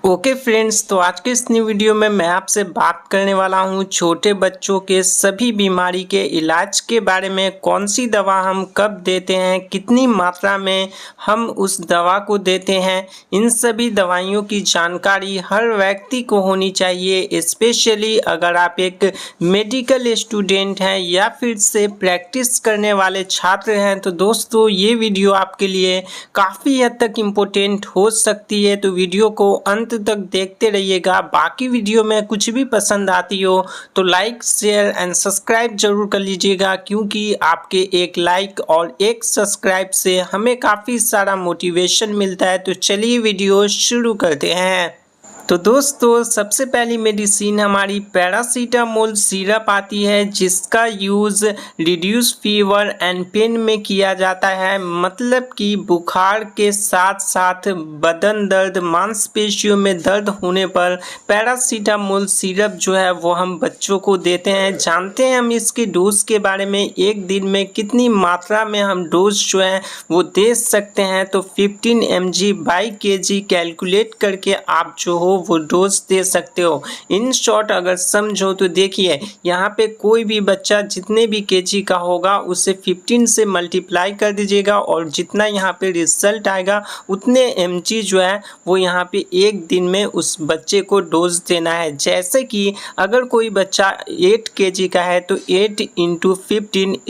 Okay friends, तो आज के इस न्यू वीडियो में मैं आपसे बात करने वाला हूं छोटे बच्चों के सभी बीमारी के इलाज के बारे में। कौन सी दवा हम कब देते हैं, कितनी मात्रा में हम उस दवा को देते हैं, इन सभी दवाइयों की जानकारी हर व्यक्ति को होनी चाहिए। स्पेशली अगर आप एक मेडिकल स्टूडेंट हैं या फिर से प्रैक्टिस करने वाले छात्र हैं तो दोस्तों ये वीडियो आपके लिए काफ़ी हद तक इम्पोर्टेंट हो सकती है। तो वीडियो को अंत तक देखते रहिएगा। बाकी वीडियो में कुछ भी पसंद आती हो तो लाइक शेयर एंड सब्सक्राइब जरूर कर लीजिएगा, क्योंकि आपके एक लाइक और एक सब्सक्राइब से हमें काफ़ी सारा मोटिवेशन मिलता है। तो चलिए वीडियो शुरू करते हैं। तो दोस्तों सबसे पहली मेडिसिन हमारी पैरासीटामोल सिरप आती है, जिसका use reduce fever and pain में किया जाता है। मतलब कि बुखार के साथ साथ बदन दर्द, मांसपेशियों में दर्द होने पर पैरासीटामोल सिरप जो है वो हम बच्चों को देते हैं। जानते हैं हम इसके डोज के बारे में, एक दिन में कितनी मात्रा में हम डोज जो है वो दे सकते हैं। तो 15 mg/kg कैलकुलेट करके आप जो हो वो डोज दे सकते हो। इन शॉर्ट अगर समझो तो देखिए, यहाँ पे कोई भी बच्चा जितने भी केजी का होगा उसे 15 से मल्टीप्लाई कर दीजिएगा और जितना यहाँ पे रिजल्ट आएगा उतने mg जो है वो यहाँ पे एक दिन में उस बच्चे को डोज देना है। जैसे कि अगर कोई बच्चा 8 केजी का है तो 8 × 15 =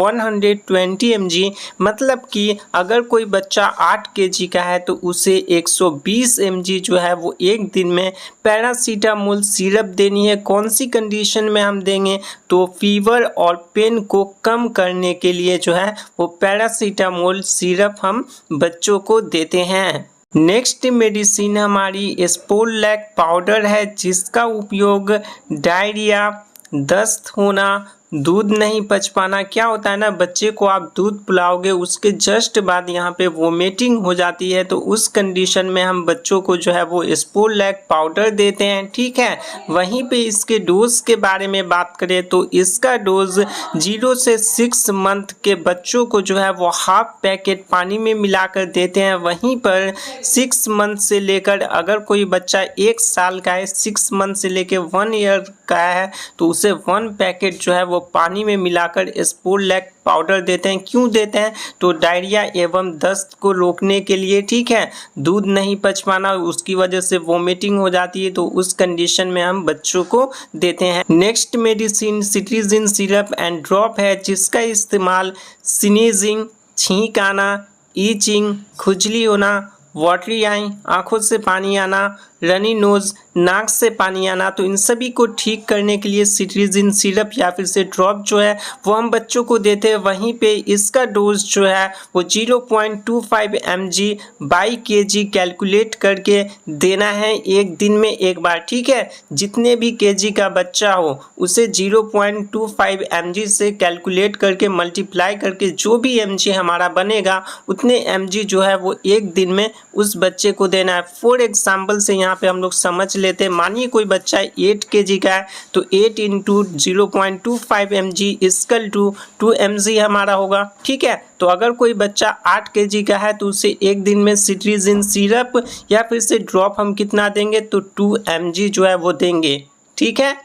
120 mg। मतलब कि अगर कोई बच्चा 8 केजी का है तो उसे 120 mg जो है वो एक दिन में पैरासीटामोल सिरप देनी है। कौन सी कंडीशन में हम देंगे, तो फीवर और पेन को कम करने के लिए जो है वो पैरासीटामोल सिरप हम बच्चों को देते हैं। नेक्स्ट मेडिसिन हमारी स्पोलेक पाउडर है, जिसका उपयोग डायरिया, दस्त होना, दूध नहीं पच पाना, क्या होता है ना, बच्चे को आप दूध पिलाओगे उसके जस्ट बाद यहाँ पे वोमिटिंग हो जाती है, तो उस कंडीशन में हम बच्चों को जो है वो स्पोलेक पाउडर देते हैं। ठीक है, वहीं पे इसके डोज के बारे में बात करें तो इसका डोज 0 से 6 मंथ के बच्चों को जो है वो हाफ पैकेट पानी में मिलाकर देते हैं। वहीं पर 6 मंथ से लेकर, अगर कोई बच्चा 1 साल का है, 6 मंथ से लेकर 1 ईयर का है तो उसे 1 पैकेट जो है वो पानी में मिलाकर स्पोलेक पाउडर देते हैं। क्यों देते हैं, तो डायरिया एवं दस्त को रोकने के लिए। ठीक है, दूध नहीं पच पाना, उसकी वजह से वोमिटिंग हो जाती है, तो उस कंडीशन में हम बच्चों को देते हैं। Next medicine cetirizine syrup and drop है, जिसका इस्तेमाल स्नीजिंग, छींक आना, ईचिंग, खुजली होना, वाटरी आई, आंखों से पानी आना, रनी नोज, नाक से पानी आना, तो इन सभी को ठीक करने के लिए सिट्रीजिन सिरप या फिर से ड्रॉप जो है वो हम बच्चों को देते हैं। वहीं पे इसका डोज जो है वो 0.25 mg/kg कैलकुलेट करके देना है एक दिन में एक बार। ठीक है, जितने भी केजी का बच्चा हो उसे 0.25 mg से कैलकुलेट करके मल्टीप्लाई करके जो भी mg हमारा बनेगा उतने mg जो है वो एक दिन में उस बच्चे को देना है। फॉर एग्जाम्पल से यहाँ पे हम लोग समझ लेते हैं, मानिए कोई बच्चा 8 केजी का है तो 8 × 0.25 mg = 2 mg हमारा होगा। ठीक है, तो अगर कोई बच्चा 8 केजी का है तो उसे एक दिन में सिट्रीजिन सिरप या फिर से ड्रॉप हम कितना देंगे, तो 2 mg जो है वो देंगे। ठीक है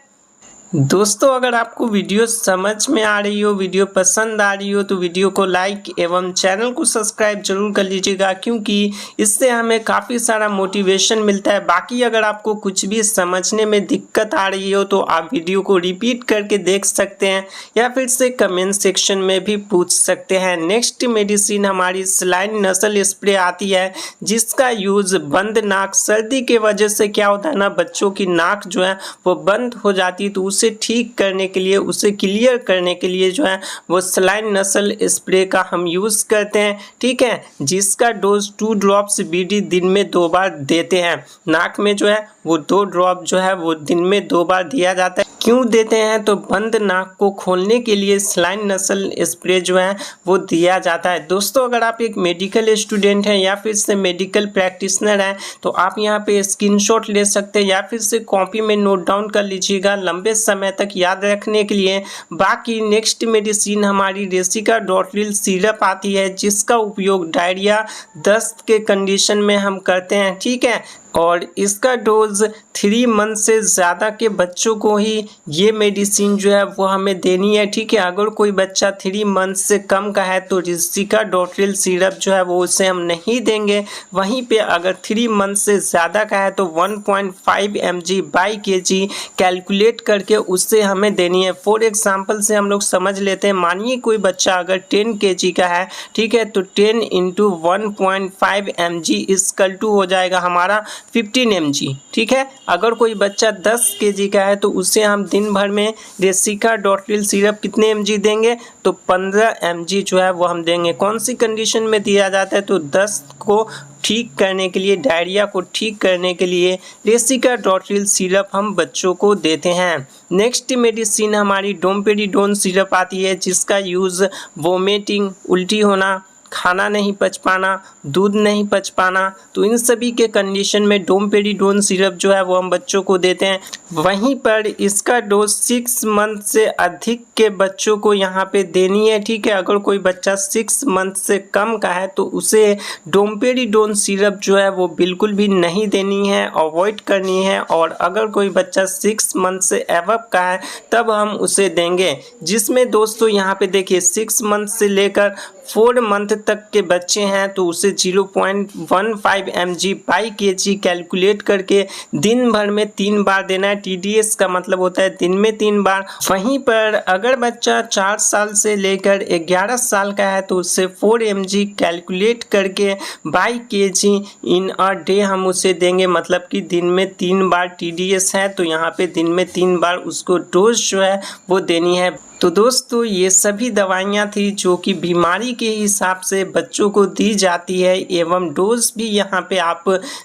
दोस्तों, अगर आपको वीडियो समझ में आ रही हो, वीडियो पसंद आ रही हो तो वीडियो को लाइक एवं चैनल को सब्सक्राइब जरूर कर लीजिएगा, क्योंकि इससे हमें काफ़ी सारा मोटिवेशन मिलता है। बाकी अगर आपको कुछ भी समझने में दिक्कत आ रही हो तो आप वीडियो को रिपीट करके देख सकते हैं या फिर से कमेंट सेक्शन में भी पूछ सकते हैं। नेक्स्ट मेडिसिन हमारी सलाइन नसल स्प्रे आती है, जिसका यूज़ बंद नाक, सर्दी के वजह से क्या होता है ना, बच्चों की नाक जो है वो बंद हो जाती है, तो उसे ठीक करने के लिए, उसे क्लियर करने के लिए जो है वो सलाइन नसल स्प्रे का हम यूज़ करते हैं। ठीक है, जिसका डोज 2 ड्रॉप्स BD दिन में 2 बार देते हैं। नाक में जो है वो 2 ड्रॉप जो है वो दिन में 2 बार दिया जाता है। क्यों देते हैं, तो बंद नाक को खोलने के लिए सलाइन नसल स्प्रे जो है वो दिया जाता है। दोस्तों, अगर आप एक मेडिकल स्टूडेंट हैं या फिर से मेडिकल प्रैक्टिशनर हैं तो आप यहाँ पे स्क्रीनशॉट ले सकते हैं या फिर से कॉपी में नोट डाउन कर लीजिएगा लंबे समय तक याद रखने के लिए। बाकी नेक्स्ट मेडिसिन हमारी रेसिकाडोट्रिल सिरप आती है, जिसका उपयोग डायरिया, दस्त के कंडीशन में हम करते हैं। ठीक है, और इसका डोज 3 मंथ से ज़्यादा के बच्चों को ही ये मेडिसिन जो है वो हमें देनी है, ठीक है। अगर कोई बच्चा 3 मंथ से कम का है तो रिस्टिकाडोट्रिल सिरप जो है वो उसे हम नहीं देंगे। वहीं पे अगर 3 मंथ से ज़्यादा का है तो 1.5 mg/kg कैलकुलेट करके उससे हमें देनी है। फॉर एग्जाम्पल से हम लोग समझ लेते हैं, मानिए कोई बच्चा अगर 10 kg का है, ठीक है, तो 10 × 1.5 mg हो जाएगा हमारा 15 mg, ठीक है। अगर कोई बच्चा 10 kg का है तो उसे हम दिन भर में रिस्टिकाडोट्रिल सिरप कितने mg देंगे, तो 15 mg जो है वो हम देंगे। कौन सी कंडीशन में दिया जाता है, तो दस्त को ठीक करने के लिए, डायरिया को ठीक करने के लिए रिस्टिकाडोट्रिल सिरप हम बच्चों को देते हैं। नेक्स्ट मेडिसिन हमारी डोमपेरिडोन सिरप आती है, जिसका यूज़ वोमिटिंग, उल्टी होना, खाना नहीं पच पाना, दूध नहीं पच पाना, तो इन सभी के कंडीशन में डोमपेरिडोन सिरप जो है वो हम बच्चों को देते हैं। वहीं पर इसका डोज 6 मंथ से अधिक के बच्चों को यहाँ पे देनी है, ठीक है। अगर कोई बच्चा 6 मंथ से कम का है तो उसे डोमपेरिडोन सिरप जो है वो बिल्कुल भी नहीं देनी है, अवॉइड करनी है। और अगर कोई बच्चा 6 मंथ से एबव का है तब हम उसे देंगे, जिसमें दोस्तों यहाँ पे देखिए 6 मंथ से लेकर 4 मंथ तक के बच्चे हैं तो उसे 0.15 mg/kg कैलकुलेट करके दिन भर में 3 बार देना है। TDS का मतलब होता है दिन में 3 बार। वहीं पर अगर बच्चा 4 साल से लेकर 11 साल का है तो उससे 4 mg कैलकुलेट करके by kg in a day हम उसे देंगे, मतलब कि दिन में 3 बार TDS है तो यहाँ पे दिन में 3 बार उसको डोज जो है वो देनी है। तो दोस्तों ये सभी दवाइयाँ थी जो कि बीमारी के हिसाब से बच्चों को दी जाती है, एवं डोज भी यहाँ पे आप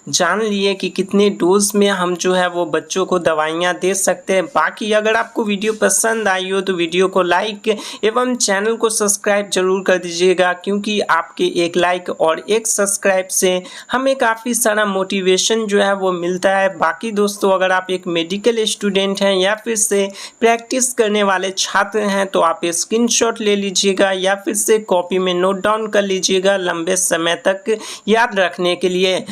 जान लिए कि कितने डोज में हम जो है वो बच्चों को दवाइयाँ दे सकते हैं। बाकी अगर आपको वीडियो पसंद आई हो तो वीडियो को लाइक एवं चैनल को सब्सक्राइब जरूर कर दीजिएगा, क्योंकि आपके एक लाइक और एक सब्सक्राइब से हमें काफ़ी सारा मोटिवेशन जो है वो मिलता है। बाकी दोस्तों अगर आप एक मेडिकल स्टूडेंट हैं या फिर से प्रैक्टिस करने वाले छात्र हैं तो आप स्क्रीनशॉट ले लीजिएगा या फिर से कॉपी में नोट डाउन कर लीजिएगा लंबे समय तक याद रखने के लिए।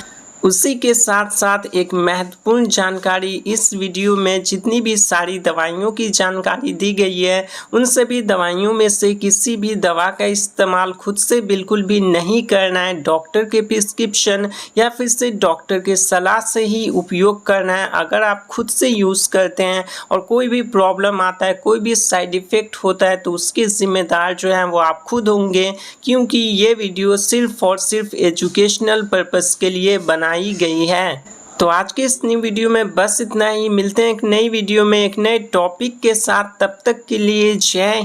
उसी के साथ साथ एक महत्वपूर्ण जानकारी, इस वीडियो में जितनी भी सारी दवाइयों की जानकारी दी गई है उन सभी दवाइयों में से किसी भी दवा का इस्तेमाल खुद से बिल्कुल भी नहीं करना है। डॉक्टर के प्रिस्क्रिप्शन या फिर से डॉक्टर के सलाह से ही उपयोग करना है। अगर आप खुद से यूज़ करते हैं और कोई भी प्रॉब्लम आता है, कोई भी साइड इफ़ेक्ट होता है तो उसके जिम्मेदार जो हैं वो आप खुद होंगे, क्योंकि ये वीडियो सिर्फ और सिर्फ एजुकेशनल पर्पस के लिए बनाई गई है। तो आज के इस न्यू वीडियो में बस इतना ही। मिलते हैं एक नई वीडियो में एक नए टॉपिक के साथ, तब तक के लिए जय।